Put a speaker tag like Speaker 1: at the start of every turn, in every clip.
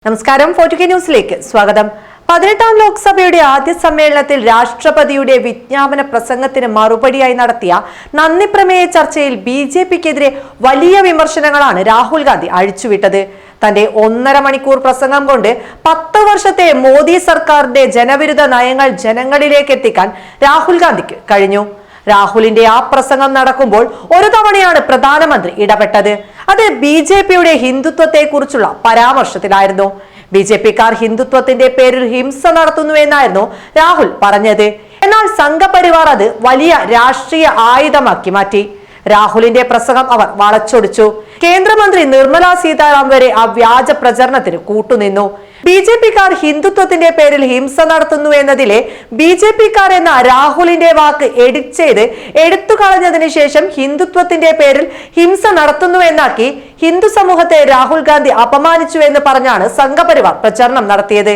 Speaker 1: നമസ്കാരം, 4K ന്യൂസിലേക്ക് സ്വാഗതം. 18ാം ലോക്സഭയുടെ ആദ്യ സമ്മേളനത്തിൽ രാഷ്ട്രപതിയുടെ വിജ്ഞാപന പ്രസംഗത്തിന് മറുപടിയായി നടത്തിയ നന്ദി പ്രമേയ ചർച്ചയിൽ BJPക്കെതിരെ വലിയ വിമർശനങ്ങളാണ് രാഹുൽ ഗാന്ധി അഴിച്ചുവിട്ടത്. തന്റെ 1.5 മണിക്കൂർ പ്രസംഗം കൊണ്ട് 10 വർഷത്തെ മോദി സർക്കാരിന്റെ ജനവിരുദ്ധ നയങ്ങൾ ജനങ്ങളിലേക്ക് എത്തിക്കാൻ രാഹുൽ ഗാന്ധിക്ക് കഴിഞ്ഞു. രാഹുലിന്റെ ആ പ്രസംഗം നടക്കുമ്പോൾ ഒരു തവണയാണ് പ്രധാനമന്ത്രി ഇടപെട്ടത്. അത് BJPയുടെ ഹിന്ദുത്വത്തെ കുറിച്ചുള്ള പരാമർശത്തിലായിരുന്നു. BJPക്കാർ ഹിന്ദുത്വത്തിന്റെ പേരിൽ ഹിംസ നടത്തുന്നു എന്നായിരുന്നു രാഹുൽ പറഞ്ഞത്. എന്നാൽ സംഘപരിവാർ അത് വലിയ രാഷ്ട്രീയ ആയുധമാക്കി മാറ്റി. രാഹുലിന്റെ പ്രസംഗം അവർ വളച്ചൊടിച്ചു. കേന്ദ്രമന്ത്രി നിർമ്മല സീതാരാമൻ വരെ ആ വ്യാജ പ്രചരണത്തിന് കൂട്ടുനിന്നു. BJPക്കാർ ഹിന്ദുത്വത്തിന്റെ പേരിൽ ഹിംസ നടത്തുന്നു എന്നതിലെ BJPക്കാർ എന്ന രാഹുലിന്റെ വാക്ക് എഡിറ്റ് ചെയ്ത് എടുത്തു കളഞ്ഞതിന് ശേഷം ഹിന്ദുത്വത്തിന്റെ പേരിൽ ഹിംസ നടത്തുന്നു എന്നാക്കി ഹിന്ദു സമൂഹത്തെ രാഹുൽ ഗാന്ധി അപമാനിച്ചു എന്ന് പറഞ്ഞാണ് സംഘപരിവാർ പ്രചരണം നടത്തിയത്.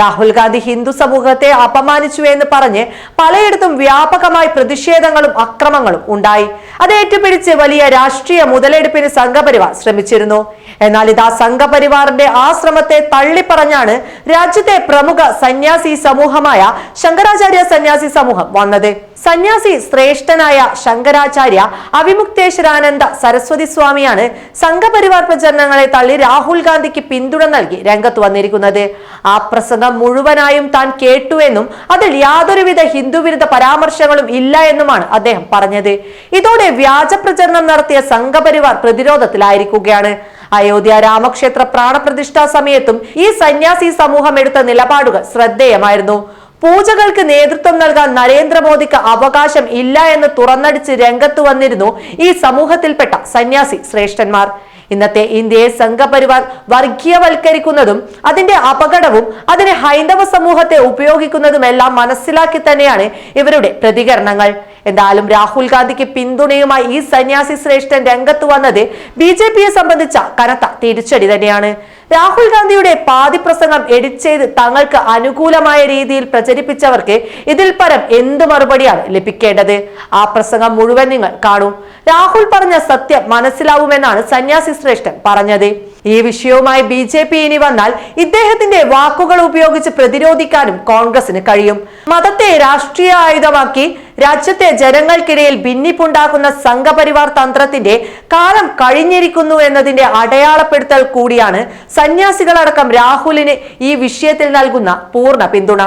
Speaker 1: രാഹുൽ ഗാന്ധി ഹിന്ദു സമൂഹത്തെ അപമാനിച്ചു എന്ന് പറഞ്ഞ് പലയിടത്തും വ്യാപകമായി പ്രതിഷേധങ്ങളും അക്രമങ്ങളും ഉണ്ടായി. അത് ഏറ്റുപിടിച്ച് വലിയ രാഷ്ട്രീയ മുതലെടുപ്പിന് സംഘപരിവാർ ശ്രമിച്ചിരുന്നു. എന്നാൽ ഇതാ സംഘപരിവാറിന്റെ ആ ശ്രമത്തെ തള്ളിപ്പറഞ്ഞാണ് രാജ്യത്തെ പ്രമുഖ സന്യാസി സമൂഹമായ ശങ്കരാചാര്യ സന്യാസി സമൂഹം വന്നത്. സന്യാസി ശ്രേഷ്ഠനായ ശങ്കരാചാര്യ അവിമുക്തേശ്വരാനന്ദ സരസ്വതി സ്വാമിയാണ് സംഘപരിവാർ പ്രചരണങ്ങളെ തള്ളി രാഹുൽ ഗാന്ധിക്ക് പിന്തുണ നൽകി രംഗത്ത് വന്നിരിക്കുന്നത്. ആ പ്രസംഗം മുഴുവനായും താൻ കേട്ടുവെന്നും അതിൽ യാതൊരുവിധ ഹിന്ദുവിരുദ്ധ പരാമർശങ്ങളും ഇല്ല എന്നുമാണ് അദ്ദേഹം പറഞ്ഞത്. ഇതോടെ വ്യാജ പ്രചരണം നടത്തിയ സംഘപരിവാർ പ്രതിരോധത്തിലായിരിക്കുകയാണ്. അയോധ്യ രാമക്ഷേത്ര പ്രാണപ്രതിഷ്ഠാ സമയത്തും ഈ സന്യാസി സമൂഹം എടുത്ത നിലപാടുകൾ ശ്രദ്ധേയമായിരുന്നു. പൂജകൾക്ക് നേതൃത്വം നൽകാൻ നരേന്ദ്രമോദിക്ക് അവകാശം ഇല്ല എന്ന് തുറന്നടിച്ച് രംഗത്ത് വന്നിരുന്നു ഈ സമൂഹത്തിൽപ്പെട്ട സന്യാസി ശ്രേഷ്ഠന്മാർ. ഇന്നത്തെ ഇന്ത്യയെ സംഘപരിവാർ വർഗീയവൽക്കരിക്കുന്നതും അതിന്റെ അപകടവും അതിനെ ഹൈന്ദവ സമൂഹത്തെ ഉപയോഗിക്കുന്നതുമെല്ലാം മനസ്സിലാക്കി തന്നെയാണ് ഇവരുടെ പ്രതികരണങ്ങൾ. എന്തായാലും രാഹുൽ ഗാന്ധിക്ക് പിന്തുണയുമായി ഈ സന്യാസി ശ്രേഷ്ഠൻ രംഗത്ത് വന്നത് BJPയെ സംബന്ധിച്ച കനത്ത തിരിച്ചടി തന്നെയാണ്. രാഹുൽ ഗാന്ധിയുടെ പാതി പ്രസംഗം എഡിറ്റ് ചെയ്ത് തങ്ങൾക്ക് അനുകൂലമായ രീതിയിൽ പ്രചരിപ്പിച്ചവർക്ക് ഇതിൽ പരം എന്ത് മറുപടിയാണ് ലഭിക്കേണ്ടത്? ആ പ്രസംഗം മുഴുവൻ നിങ്ങൾ കാണൂ. രാഹുൽ പറഞ്ഞ സത്യം മനസ്സിലാവുമെന്നാണ് സന്യാസി ശ്രേഷ്ഠൻ പറഞ്ഞത്. ഈ വിഷയവുമായി BJP ഇനി വന്നാൽ ഇദ്ദേഹത്തിന്റെ വാക്കുകൾ ഉപയോഗിച്ച് പ്രതിരോധിക്കാനും കോൺഗ്രസിന് കഴിയും. മതത്തെ രാഷ്ട്രീയ ആയുധമാക്കി രാജ്യത്തെ ജനങ്ങൾക്കിടയിൽ ഭിന്നിപ്പുണ്ടാക്കുന്ന സംഘപരിവാർ തന്ത്രത്തിന്റെ കാലം കഴിഞ്ഞിരിക്കുന്നു എന്നതിന്റെ അടയാളപ്പെടുത്തൽ കൂടിയാണ് സന്യാസികളടക്കം രാഹുലിന് ഈ വിഷയത്തിൽ നൽകുന്ന പൂർണ്ണ പിന്തുണ.